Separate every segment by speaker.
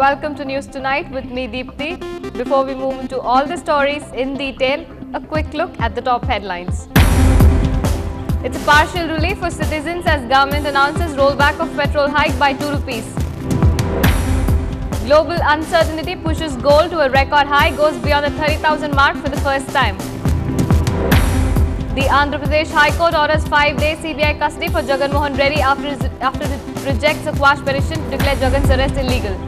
Speaker 1: welcome to News Tonight with me Deepthi. Before we move into all the stories in detail, a quick look at the top headlines. It's a partial relief for citizens as government announces rollback of petrol hike by 2 rupees. Global uncertainty pushes gold to a record high, goes beyond the 30,000 mark for the first time. The Andhra Pradesh High Court orders 5-day CBI custody for Jagan Mohan Reddy after it rejects a quash petition to declare Jagan's arrest illegal.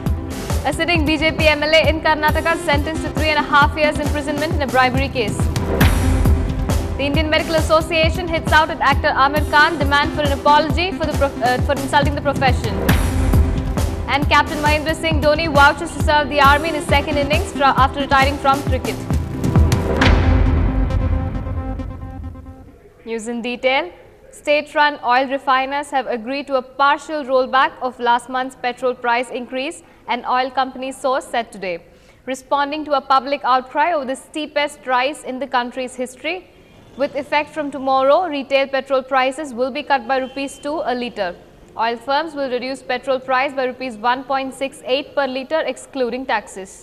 Speaker 1: A sitting BJP MLA in Karnataka is sentenced to 3.5 years imprisonment in a bribery case. The Indian Medical Association hits out at actor Amir Khan, demand for an apology for insulting the profession. And Captain Mahendra Singh Dhoni vouches to serve the army in his second innings after retiring from cricket. News in detail. State-run oil refiners have agreed to a partial rollback of last month's petrol price increase, an oil company source said today. Responding to a public outcry over the steepest rise in the country's history, with effect from tomorrow, retail petrol prices will be cut by ₹2 a litre. Oil firms will reduce petrol price by ₹1.68 per litre excluding taxes.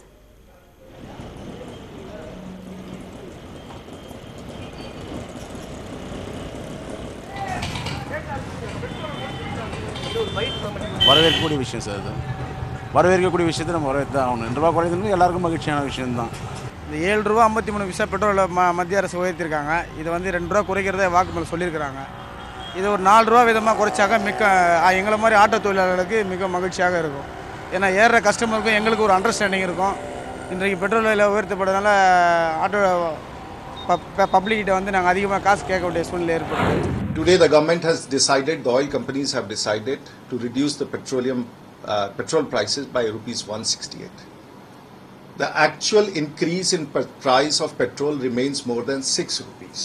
Speaker 2: வரவேற்கக்கூடிய விஷயம் sir. இது வரவேற்கக்கூடிய விஷயத்தை நம்ம வரவேற்று ஆகணும். 2 ரூபா குறைந்தது எல்லாருக்கும் மகிழ்ச்சியான விஷயம்தான்.
Speaker 3: இந்த ₹7.53 பெட்ரோல் மத்திய அரசு உயர்த்திருக்காங்க. இது வந்து ₹2 குறைக்கிறதே வாக்குமூலம் சொல்லியிருக்கிறாங்க. இது ஒரு ₹4 விதமாக குறைச்சாக்க எங்களை மாதிரி ஆட்டோ தொழிலாளர்களுக்கு மிக மகிழ்ச்சியாக இருக்கும். ஏன்னா ஏறுற கஸ்டமருக்கும் எங்களுக்கு ஒரு அண்டர்ஸ்டாண்டிங் இருக்கும். இன்றைக்கு பெட்ரோல் விலை உயர்த்தப்படுறதுனால ஆட்டோ பப்ளிக்கிட்ட வந்து நாங்கள் அதிகமாக காசு கேட்க வேண்டிய சூழ்நிலை ஏற்படுது.
Speaker 4: Today the government has decided, the oil companies have decided to reduce the petrol prices by ₹168. The actual increase in price of petrol remains more than ₹6.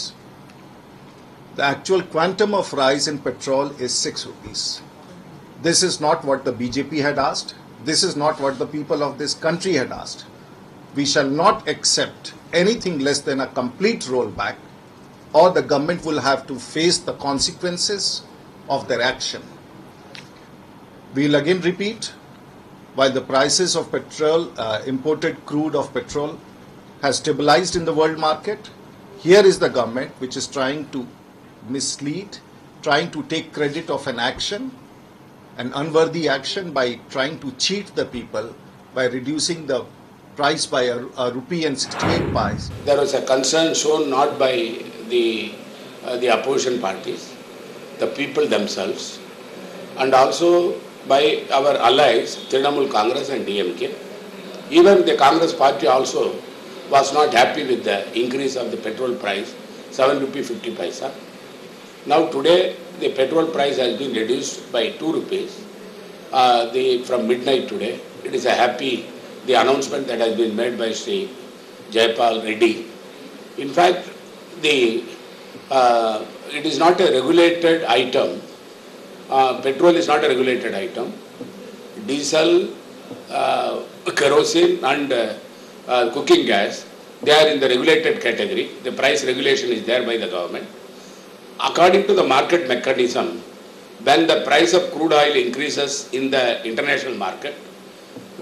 Speaker 4: The actual quantum of rise in petrol is ₹6. This is not what the BJP had asked. This is not what the people of this country had asked. We shall not accept anything less than a complete rollback, or the government will have to face the consequences of their action. We will again repeat, while the prices of petrol, imported crude of petrol, has stabilized in the world market, here is the government which is trying to mislead, trying to take credit of an action, an unworthy action, by trying to cheat the people by reducing the price by ₹1.68.
Speaker 5: There was a concern shown not by the opposition parties, the people themselves, and also by our allies, Trinamool Congress and DMK. Even the Congress party also was not happy with the increase of the petrol price, ₹7.50. Now today the petrol price has been reduced by ₹2 from midnight today. It is the announcement that has been made by Sri Jayapal Reddy. In fact, it is not a regulated item. Petrol is not a regulated item. Diesel, kerosene and cooking gas, they are in the regulated category. The price regulation is there by the government. According to the market mechanism, when the price of crude oil increases in the international market,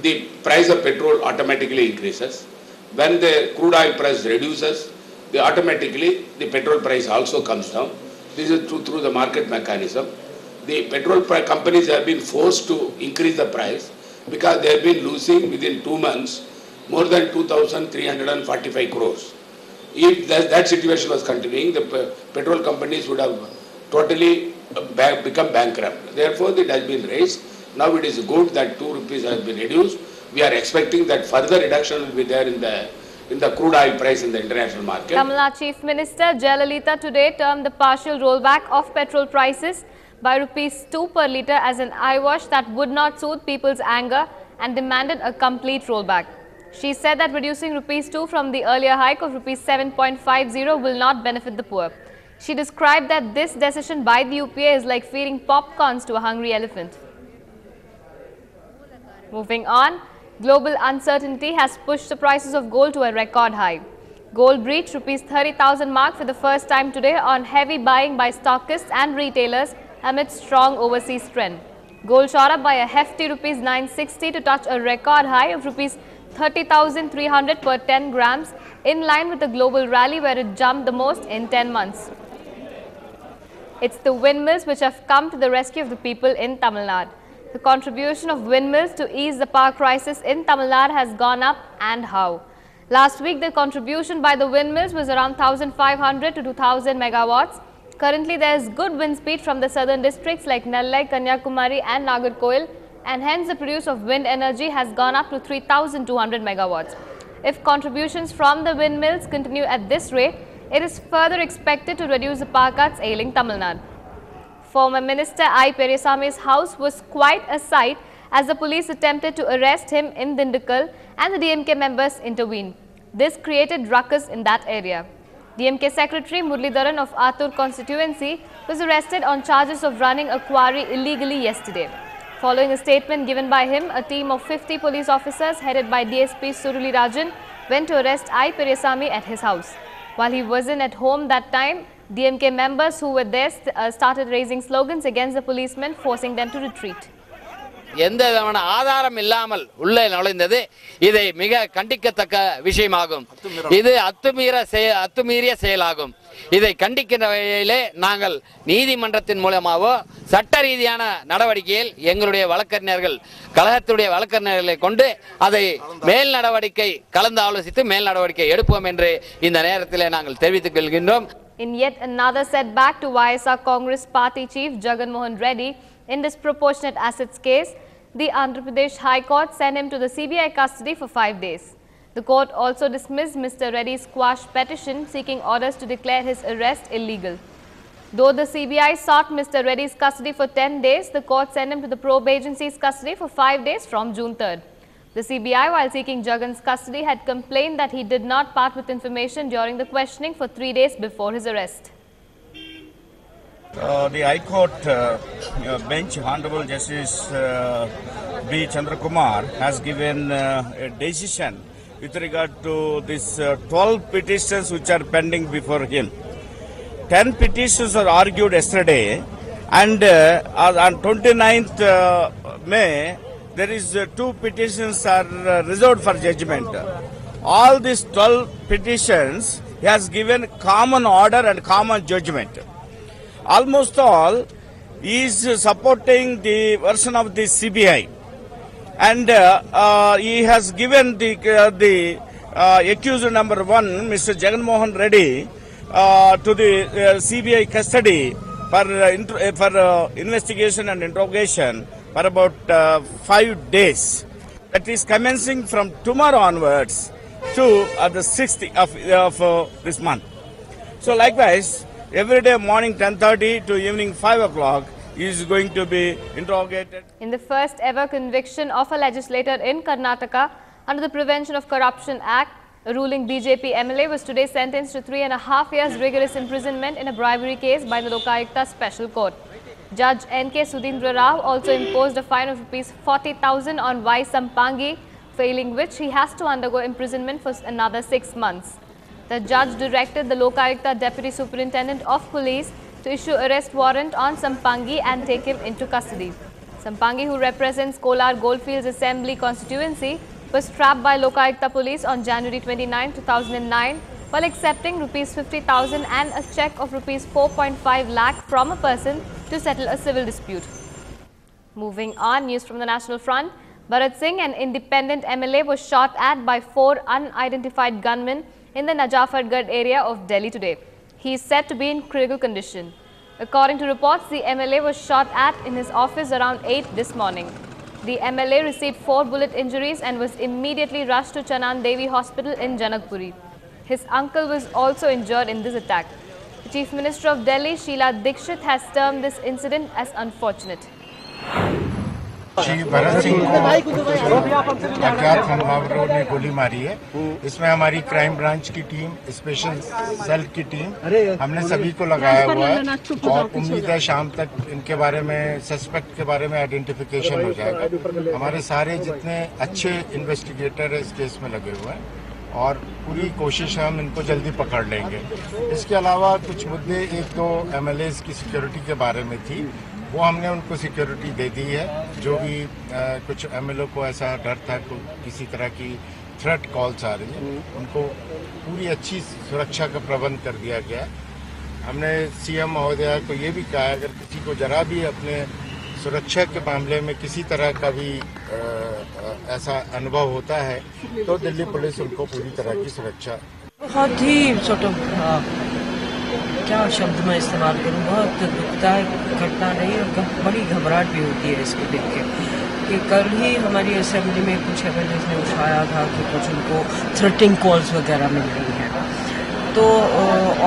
Speaker 5: the price of petrol automatically increases. When the crude oil price reduces, automatically the petrol price also comes down. This is through the market mechanism. The petrol companies have been forced to increase the price because they have been losing within 2 months more than 2,345 crores. If that situation was continuing, the petrol companies would have totally become bankrupt. Therefore, it has been raised. Now it is good that ₹2 has been reduced. We are expecting that further reduction will be there in the crude oil price in the international market.
Speaker 1: Tamil Nadu Chief Minister Jayalalitha today termed the partial rollback of petrol prices by ₹2 per litre as an eyewash that would not soothe people's anger and demanded a complete rollback. She said that reducing ₹2 from the earlier hike of ₹7.50 will not benefit the poor. She described that this decision by the UPA is like feeding popcorns to a hungry elephant. Moving on, global uncertainty has pushed the prices of gold to a record high. Gold breached ₹30,000 mark for the first time today on heavy buying by stockists and retailers amid strong overseas trend. Gold shot up by a hefty rupees 960 to touch a record high of rupees 30,300 per 10 grams, in line with the global rally where it jumped the most in 10 months. It's the windmills which have come to the rescue of the people in Tamil Nadu. The contribution of windmills to ease the power crisis in Tamil Nadu has gone up, and how? Last week, the contribution by the windmills was around 1,500 to 2,000 megawatts. Currently, there is good wind speed from the southern districts like Nellai, Kanyakumari and Nagarkoil, and hence the produce of wind energy has gone up to 3,200 megawatts. If contributions from the windmills continue at this rate, it is further expected to reduce the power cuts ailing Tamil Nadu. Former Minister I. Peresami's house was quite a sight as the police attempted to arrest him in Dindigul and the DMK members intervened. This created ruckus in that area. DMK Secretary Muralidharan of Attur constituency was arrested on charges of running a quarry illegally yesterday. Following a statement given by him, a team of 50 police officers headed by DSP Suruli Rajan went to arrest I. Peresami at his house. While he wasn't at home that time, DMK members who were there started raising slogans against the policemen, forcing them to retreat.
Speaker 6: எந்த விதமான ஆதாரம் இல்லாமல் உள்ளே நுழைந்தது இதை மிக கண்டிக்கத்தக்க விஷயமாகும். இது அத்துமீறிய செயலாகும். இதை கண்டிக்கின்ற வகையிலே நாங்கள் நீதிமன்றத்தின் மூலமாகவோ சட்ட ரீதியான நடவடிக்கையில் எங்களுடைய வழக்கறிஞர்கள் கழகத்துடைய வழக்கறிஞர்களை கொண்டு அதை மேல் நடவடிக்கை கலந்து ஆலோசித்து மேல் நடவடிக்கை எடுப்போம் என்று இந்த நேரத்தில் நாங்கள் தெரிவித்துக் கொள்கின்றோம்.
Speaker 1: In yet another setback to YSR Congress Party Chief Jagan Mohan Reddy in disproportionate assets case, the Andhra Pradesh High Court sent him to the CBI custody for 5 days. The court also dismissed Mr. Reddy's quash petition seeking orders to declare his arrest illegal. Though the CBI sought Mr. Reddy's custody for 10 days, the court sent him to the probe agency's custody for 5 days from June 3rd. The CBI, while seeking Jagan's custody, had complained that he did not part with information during the questioning for 3 days before his arrest.
Speaker 7: The High Court bench, Honorable Justice B. Chandrakumar, has given a decision with regard to these 12 petitions which are pending before him. 10 petitions were argued yesterday, and on 29th May, there is 2 petitions are reserved for judgment. All these 12 petitions he has given common order and common judgment. Almost all is supporting the version of the CBI, and he has given the accused number 1, Mr. Jagan Mohan Reddy, to the CBI custody for investigation and interrogation for about 5 days. That is commencing from tomorrow onwards to the 6th of this month. So likewise, every day morning 10:30 to evening 5 o'clock is going to be interrogated.
Speaker 1: In the first ever conviction of a legislator in Karnataka under the Prevention of Corruption Act, a ruling BJP MLA was today sentenced to 3.5 years rigorous imprisonment in a bribery case by the Lokayukta Special Court. Judge N.K. Sudhindra Rao also imposed a fine of Rs 40,000 on Y. Sampangi, failing which he has to undergo imprisonment for another 6 months. The judge directed the Lokayukta Deputy Superintendent of Police to issue arrest warrant on Sampangi and take him into custody. Sampangi, who represents Kolar Goldfields Assembly constituency, was trapped by Lokayukta Police on January 29, 2009 while accepting Rs 50,000 and a cheque of Rs 4.5 lakh from a person to settle a civil dispute. Moving on, news from the National Front. Bharat Singh, an independent MLA, was shot at by 4 unidentified gunmen in the Najafatgarh area of Delhi today. He is said to be in critical condition. According to reports, the MLA was shot at in his office around 8 this morning. The MLA received 4 bullet injuries and was immediately rushed to Chanan Devi Hospital in Janakpuri. His uncle was also injured in this attack. The Chief Minister of Delhi, Sheila Dikshit, has termed this incident as unfortunate.
Speaker 8: Shri Bharat Singh को अज्ञात हमलावरों ने गोली मारी है। इसमें हमारी crime branch की टीम, स्पेशल सेल की टीम, हमने सभी को लगाया हुआ है और उम्मीद है शाम तक इनके बारे में, सस्पेक्ट के बारे में आइडेंटिफिकेशन हो जाएगा। हमारे सारे जितने अच्छे इन्वेस्टिगेटर है इस केस में लगे हुए हैं और पूरी कोशिश है हम इनको जल्दी पकड़ लेंगे। इसके अलावा कुछ मुद्दे 1-2 MLAs की सिक्योरिटी के बारे में थी, वो हमने उनको सिक्योरिटी दे दी है। जो भी कुछ MLO को ऐसा डर था कि किसी तरह की थ्रेट कॉल्स आ रही है, उनको पूरी अच्छी सुरक्षा का प्रबंध कर दिया गया है। हमने CM महोदया को ये भी कहा है, अगर किसी को जरा भी अपने सुरक्षा के मामले में किसी तरह का भी ऐसा अनुभव होता है तो दिल्ली पुलिस उनको पूरी तरह की सुरक्षा।
Speaker 9: बहुत ही क्या शब्द मैं इस्तेमाल करूं, बहुत दुखदायक घटना रही और बड़ी घबराहट भी होती है इसको देख के कि कल ही हमारी असेंबली में कुछ MLAs ने उठाया था कि कुछ उनको थ्रेटिंग कॉल्स वगैरह मिल रही हैं। तो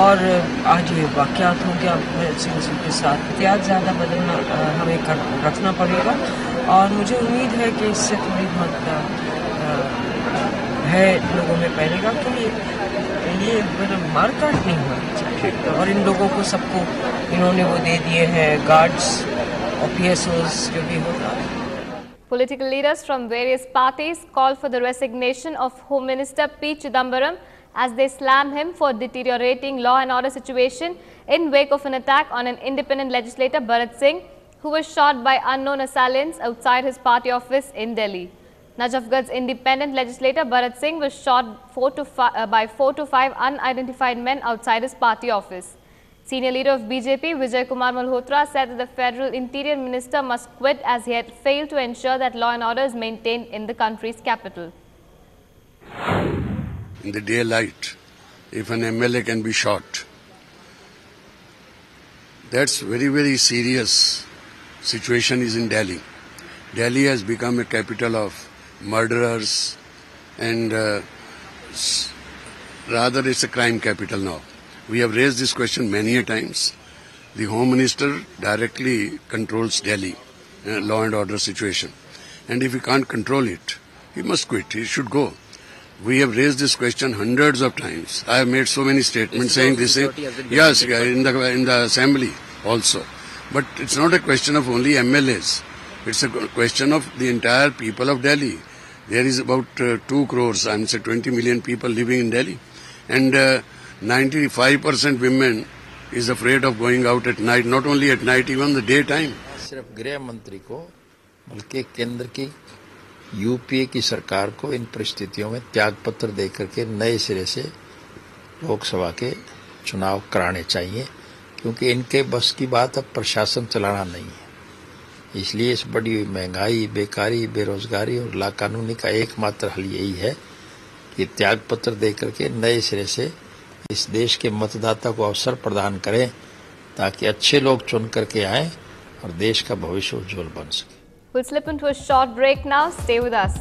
Speaker 9: और आज ये वाक़यात हो गया के साथ एहतियात ज़्यादा बदलना हमें रखना पड़ेगा और मुझे उम्मीद है कि इससे थोड़ी बहुत है लोगों में फैलेगा कि ये मारकाट नहीं होनी चाहिए और इन लोगों को सबको इन्होंने वो दे दिए हैं गार्ड्स और PSOs जो भी होगा।
Speaker 1: Political leaders from various parties call for the resignation of Home Minister P. Chidambaram as they slam him for deteriorating law and order situation in wake of an attack on an independent legislator Bharat Singh, who was shot by unknown assailants outside his party office in Delhi. Najafgarh's independent legislator Bharat Singh was shot by 4 to 5 unidentified men outside his party office. Senior leader of BJP Vijay Kumar Malhotra said that the federal interior minister must quit as he had failed to ensure that law and order is maintained in the country's capital.
Speaker 10: In the daylight, if an MLA can be shot, that's very, very serious situation is in Delhi. Delhi has become a capital of murderers and rather it's a crime capital now. We have raised this question many a times. The Home Minister directly controls Delhi law and order situation. And if he can't control it, he must quit. He should go. We have raised this question hundreds of times. I have made so many statements saying this. Yes, in the assembly also. But it's not a question of only MLAs. It's a question of the entire people of Delhi. There is about 2 crores, I'm saying 20 million people living in Delhi. And 95% women is afraid of going out at night, not only at night, even the daytime.
Speaker 11: सिर्फ गृह मंत्री को बल्कि केंद्र की UPA की सरकार को इन परिस्थितियों में त्यागपत्र देकर के नए सिरे से लोकसभा के चुनाव कराने चाहिए, क्योंकि इनके बस की बात अब प्रशासन चलाना नहीं है। इसलिए इस बड़ी महंगाई, बेकारी, बेरोजगारी और लाकानूनी का एकमात्र हल यही है कि त्यागपत्र देकर के नए सिरे से इस देश के मतदाता को अवसर प्रदान करें ताकि अच्छे लोग चुन करके आएं और देश का भविष्य उज्जवल बन सके।
Speaker 1: We'll slip into a short break now. Stay with us.